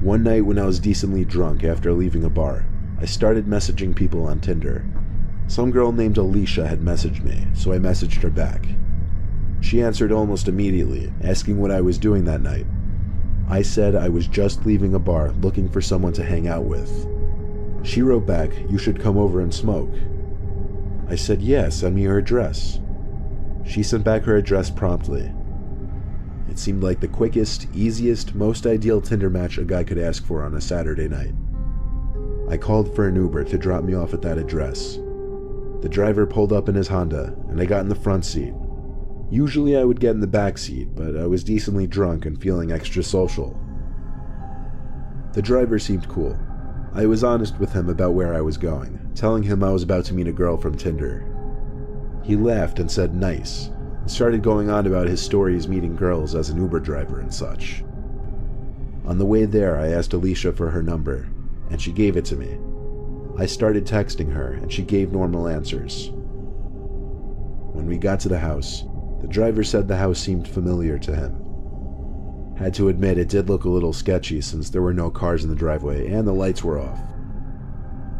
One night when I was decently drunk after leaving a bar, I started messaging people on Tinder. Some girl named Alicia had messaged me, so I messaged her back. She answered almost immediately, asking what I was doing that night. I said I was just leaving a bar looking for someone to hang out with. She wrote back, "You should come over and smoke." I said, "Yeah, send me your address." She sent back her address promptly. It seemed like the quickest, easiest, most ideal Tinder match a guy could ask for on a Saturday night. I called for an Uber to drop me off at that address. The driver pulled up in his Honda, and I got in the front seat. Usually I would get in the back seat, but I was decently drunk and feeling extra social. The driver seemed cool. I was honest with him about where I was going, telling him I was about to meet a girl from Tinder. He laughed and said nice, and started going on about his stories meeting girls as an Uber driver and such. On the way there, I asked Alicia for her number, and she gave it to me. I started texting her, and she gave normal answers. When we got to the house, the driver said the house seemed familiar to him. Had to admit it did look a little sketchy since there were no cars in the driveway and the lights were off.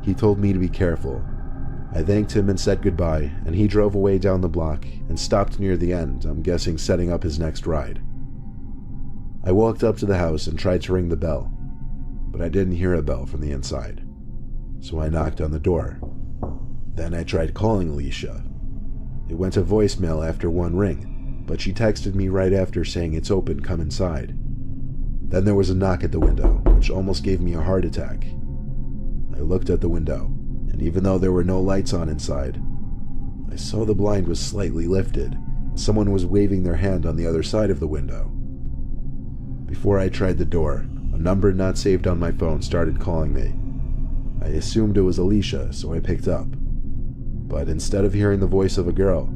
He told me to be careful. I thanked him and said goodbye, and he drove away down the block and stopped near the end, I'm guessing setting up his next ride. I walked up to the house and tried to ring the bell, but I didn't hear a bell from the inside, so I knocked on the door. Then I tried calling Alicia. It went to voicemail after one ring, but she texted me right after saying it's open, come inside. Then there was a knock at the window, which almost gave me a heart attack. I looked at the window, and even though there were no lights on inside, I saw the blind was slightly lifted, and someone was waving their hand on the other side of the window. Before I tried the door, a number not saved on my phone started calling me. I assumed it was Alicia, so I picked up. But instead of hearing the voice of a girl,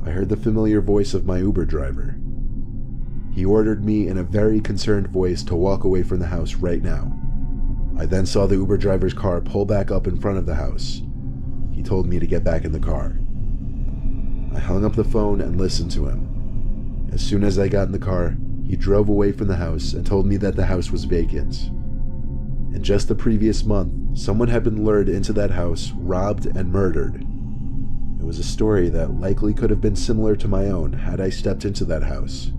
I heard the familiar voice of my Uber driver. He ordered me in a very concerned voice to walk away from the house right now. I then saw the Uber driver's car pull back up in front of the house. He told me to get back in the car. I hung up the phone and listened to him. As soon as I got in the car, he drove away from the house and told me that the house was vacant. In just the previous month, someone had been lured into that house, robbed, and murdered. It was a story that likely could have been similar to my own had I stepped into that house.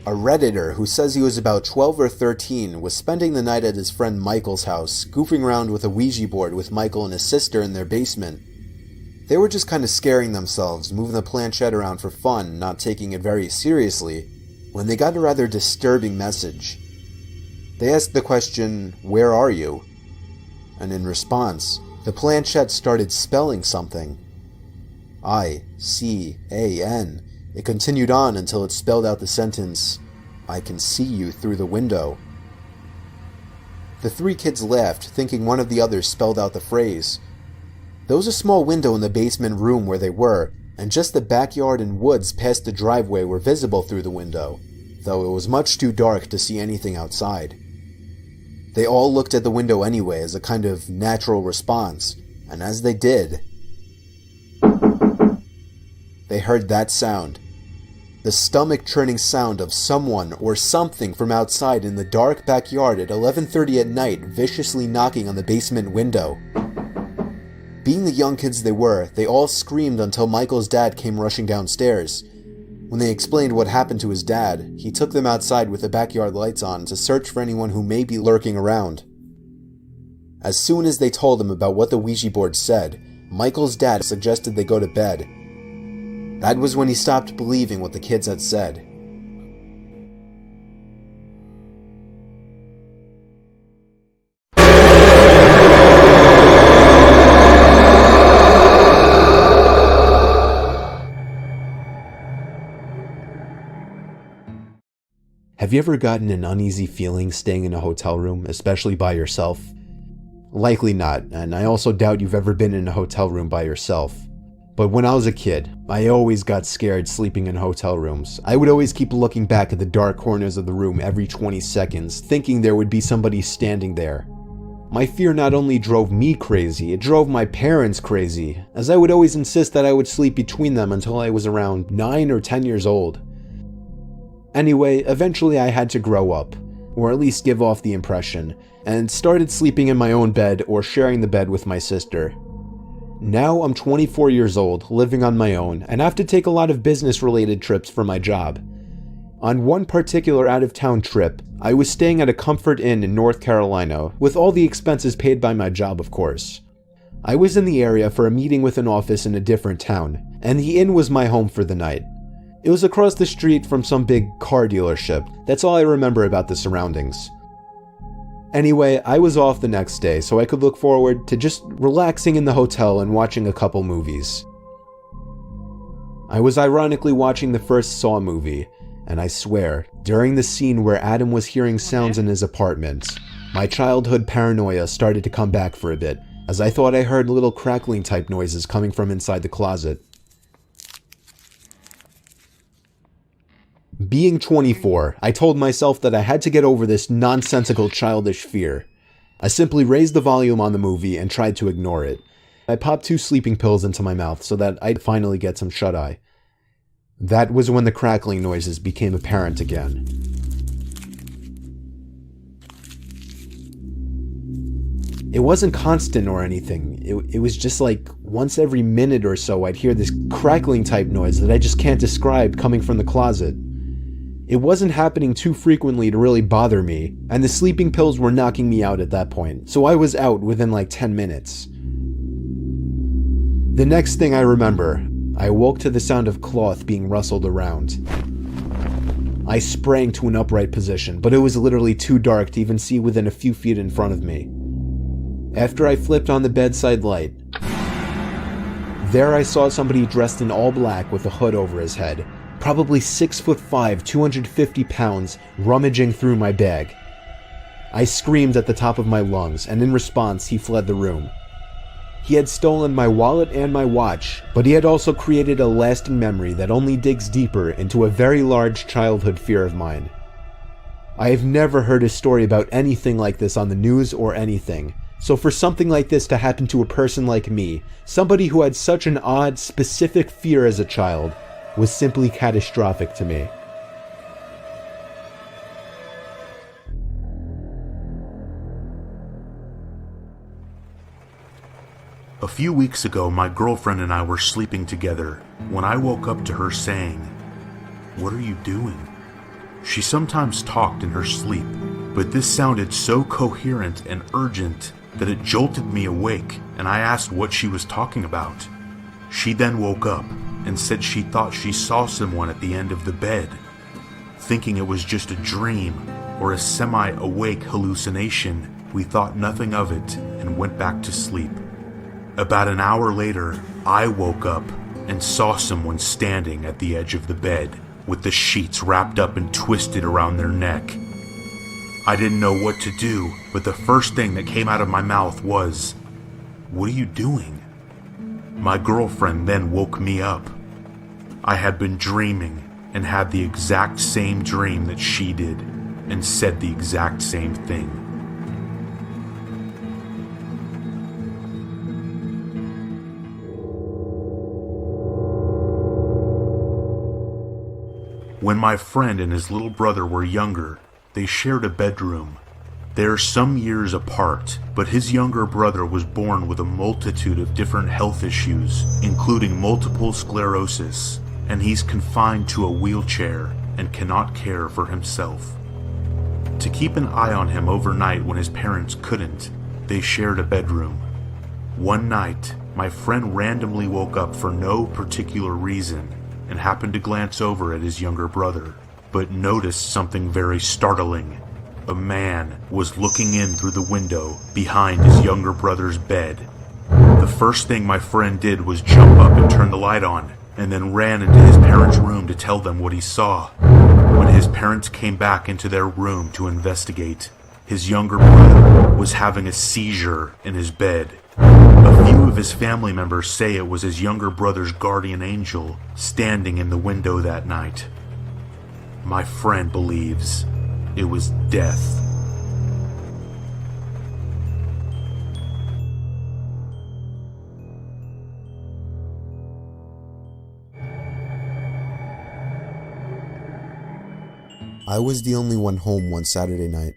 A Redditor who says he was about 12 or 13 was spending the night at his friend Michael's house, goofing around with a Ouija board with Michael and his sister in their basement. They were just kind of scaring themselves, moving the planchette around for fun, not taking it very seriously, when they got a rather disturbing message. They asked the question, "Where are you?" And in response, the planchette started spelling something. I-C-A-N. It continued on until it spelled out the sentence, "I can see you through the window." The three kids laughed, thinking one of the others spelled out the phrase. There was a small window in the basement room where they were, and just the backyard and woods past the driveway were visible through the window, though it was much too dark to see anything outside. They all looked at the window anyway as a kind of natural response, and as they did, they heard that sound. The stomach-churning sound of someone or something from outside in the dark backyard at 11:30 at night viciously knocking on the basement window. Being the young kids they were, they all screamed until Michael's dad came rushing downstairs. When they explained what happened to his dad, he took them outside with the backyard lights on to search for anyone who may be lurking around. As soon as they told him about what the Ouija board said, Michael's dad suggested they go to bed. That was when he stopped believing what the kids had said. Have you ever gotten an uneasy feeling staying in a hotel room, especially by yourself? Likely not, and I also doubt you've ever been in a hotel room by yourself. But when I was a kid, I always got scared sleeping in hotel rooms. I would always keep looking back at the dark corners of the room every 20 seconds, thinking there would be somebody standing there. My fear not only drove me crazy, it drove my parents crazy, as I would always insist that I would sleep between them until I was around 9 or 10 years old. Anyway, eventually I had to grow up, or at least give off the impression, and started sleeping in my own bed or sharing the bed with my sister. Now I'm 24 years old, living on my own, and have to take a lot of business-related trips for my job. On one particular out-of-town trip, I was staying at a Comfort Inn in North Carolina, with all the expenses paid by my job, of course. I was in the area for a meeting with an office in a different town, and the inn was my home for the night. It was across the street from some big car dealership. That's all I remember about the surroundings. Anyway, I was off the next day, so I could look forward to just relaxing in the hotel and watching a couple movies. I was ironically watching the first Saw movie, and I swear, during the scene where Adam was hearing sounds in his apartment, my childhood paranoia started to come back for a bit, as I thought I heard little crackling type noises coming from inside the closet. Being 24, I told myself that I had to get over this nonsensical childish fear. I simply raised the volume on the movie and tried to ignore it. I popped 2 sleeping pills into my mouth so that I'd finally get some shut-eye. That was when the crackling noises became apparent again. It wasn't constant or anything. It was just like once every minute or so I'd hear this crackling type noise that I just can't describe coming from the closet. It wasn't happening too frequently to really bother me, and the sleeping pills were knocking me out at that point, so I was out within like 10 minutes. The next thing I remember, I woke to the sound of cloth being rustled around. I sprang to an upright position, but it was literally too dark to even see within a few feet in front of me. After I flipped on the bedside light, there I saw somebody dressed in all black with a hood over his head, probably 6'5", 250 pounds, rummaging through my bag. I screamed at the top of my lungs, and in response, he fled the room. He had stolen my wallet and my watch, but he had also created a lasting memory that only digs deeper into a very large childhood fear of mine. I have never heard a story about anything like this on the news or anything, so for something like this to happen to a person like me, somebody who had such an odd, specific fear as a child, was simply catastrophic to me. A few weeks ago, my girlfriend and I were sleeping together when I woke up to her saying, "What are you doing?" She sometimes talked in her sleep, but this sounded so coherent and urgent that it jolted me awake, and I asked what she was talking about. She then woke up and said she thought she saw someone at the end of the bed. Thinking it was just a dream or a semi-awake hallucination, we thought nothing of it and went back to sleep. About an hour later, I woke up and saw someone standing at the edge of the bed with the sheets wrapped up and twisted around their neck. I didn't know what to do, but the first thing that came out of my mouth was, "What are you doing?" My girlfriend then woke me up. I had been dreaming and had the exact same dream that she did and said the exact same thing. When my friend and his little brother were younger, they shared a bedroom. They are some years apart, but his younger brother was born with a multitude of different health issues, including multiple sclerosis, and he's confined to a wheelchair and cannot care for himself. To keep an eye on him overnight when his parents couldn't, they shared a bedroom. One night, my friend randomly woke up for no particular reason and happened to glance over at his younger brother, but noticed something very startling. A man was looking in through the window behind his younger brother's bed. The first thing my friend did was jump up and turn the light on, and then ran into his parents' room to tell them what he saw. When his parents came back into their room to investigate, his younger brother was having a seizure in his bed. A few of his family members say it was his younger brother's guardian angel standing in the window that night. My friend believes it was death. I was the only one home one Saturday night.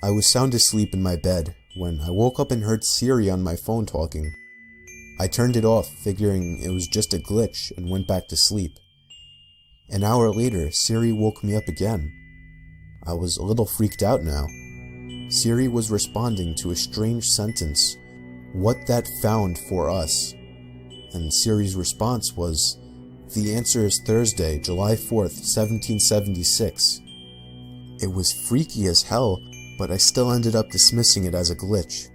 I was sound asleep in my bed when I woke up and heard Siri on my phone talking. I turned it off, figuring it was just a glitch, and went back to sleep. An hour later, Siri woke me up again. I was a little freaked out now. Siri was responding to a strange sentence, "What that found for us?" And Siri's response was, "The answer is Thursday, July 4th, 1776. It was freaky as hell, but I still ended up dismissing it as a glitch.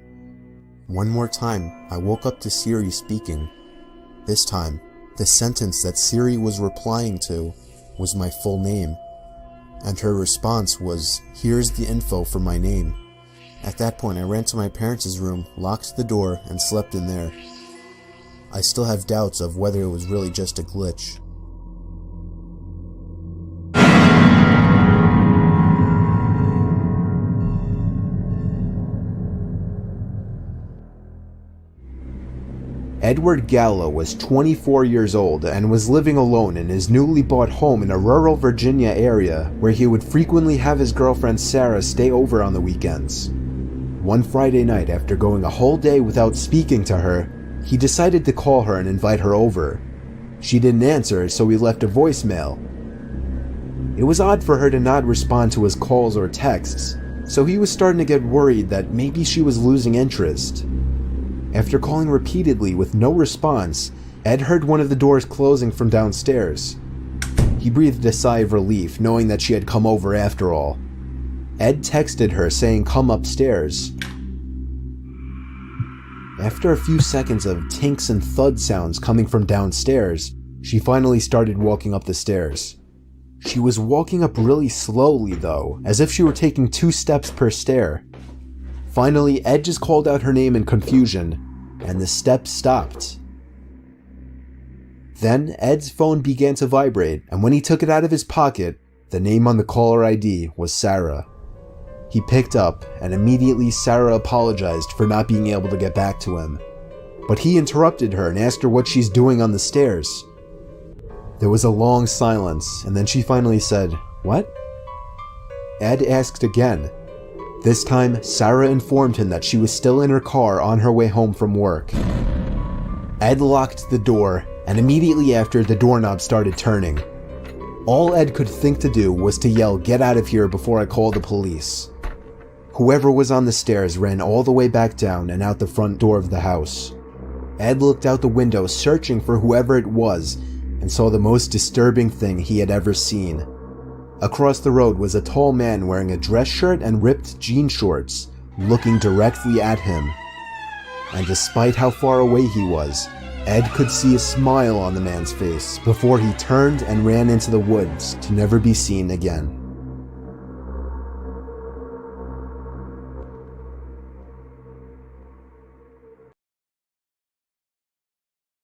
One more time, I woke up to Siri speaking. This time, the sentence that Siri was replying to was my full name, and her response was, "Here's the info for my name." At that point, I ran to my parents' room, locked the door, and slept in there. I still have doubts of whether it was really just a glitch. Edward Gallo was 24 years old and was living alone in his newly bought home in a rural Virginia area where he would frequently have his girlfriend Sarah stay over on the weekends. One Friday night, after going a whole day without speaking to her, he decided to call her and invite her over. She didn't answer, so he left a voicemail. It was odd for her to not respond to his calls or texts, so he was starting to get worried that maybe she was losing interest. After calling repeatedly with no response, Ed heard one of the doors closing from downstairs. He breathed a sigh of relief, knowing that she had come over after all. Ed texted her saying come upstairs. After a few seconds of tinks and thud sounds coming from downstairs, she finally started walking up the stairs. She was walking up really slowly though, as if she were taking 2 steps per stair. Finally, Ed just called out her name in confusion, and the steps stopped. Then, Ed's phone began to vibrate, and when he took it out of his pocket, the name on the caller ID was Sarah. He picked up, and immediately Sarah apologized for not being able to get back to him. But he interrupted her and asked her what she's doing on the stairs. There was a long silence, and then she finally said, "What?" Ed asked again. This time, Sarah informed him that she was still in her car on her way home from work. Ed locked the door, and immediately after, the doorknob started turning. All Ed could think to do was to yell, "Get out of here before I call the police." Whoever was on the stairs ran all the way back down and out the front door of the house. Ed looked out the window searching for whoever it was and saw the most disturbing thing he had ever seen. Across the road was a tall man wearing a dress shirt and ripped jean shorts, looking directly at him. And despite how far away he was, Ed could see a smile on the man's face before he turned and ran into the woods to never be seen again.